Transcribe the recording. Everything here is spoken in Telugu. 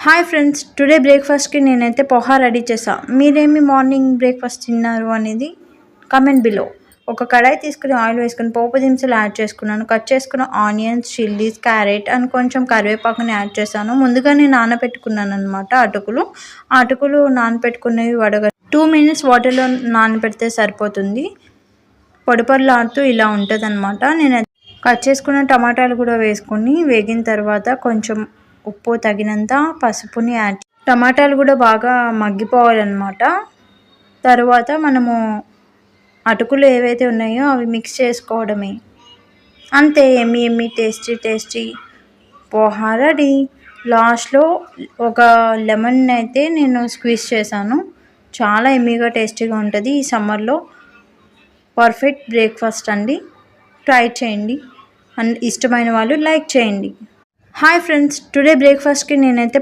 హాయ్ ఫ్రెండ్స్, టుడే బ్రేక్ఫాస్ట్కి నేనైతే పోహా రెడీ చేసా. మీరేమి మార్నింగ్ బ్రేక్ఫాస్ట్ తిన్నారు అనేది కమెంట్ బిలో. ఒక కడాయి తీసుకుని ఆయిల్ వేసుకుని పోపు దినుసులు యాడ్ చేసుకున్నాను. కట్ చేసుకున్న ఆనియన్స్, చిల్లీస్, క్యారెట్ అండ్ కొంచెం కరివేపాకుని యాడ్ చేశాను. ముందుగానే నానబెట్టుకున్నాను అనమాట అటుకులు. ఆ అటుకులు నానబెట్టుకునేవి 2 minutes వాటర్లో నానబెడితే సరిపోతుంది. పొడిపొరలాడుతూ ఇలా ఉంటుంది అనమాట. నేను కట్ చేసుకున్న టమాటాలు కూడా వేసుకొని వేగిన తర్వాత కొంచెం ఉప్పు తగినంత పసుపుని యాడ్. టమాటాలు కూడా బాగా మగ్గిపోవాలన్నమాట. తర్వాత మనము అటుకులు ఏవైతే ఉన్నాయో అవి మిక్స్ చేసుకోవడమే. అంతే, ఎమ్మి టేస్టీ పోహా రెడీ. లాస్ట్లో ఒక లెమన్ అయితే నేను స్క్వీజ్ చేశాను. చాలా ఎమ్మీగా టేస్టీగా ఉంటుంది. ఈ సమ్మర్లో పర్ఫెక్ట్ బ్రేక్ఫాస్ట్ అండి. ట్రై చేయండి అండ్ ఇష్టమైన వాళ్ళు లైక్ చేయండి. హాయ్ ఫ్రెండ్స్, టుడే బ్రేక్ఫాస్ట్కి నేనైతే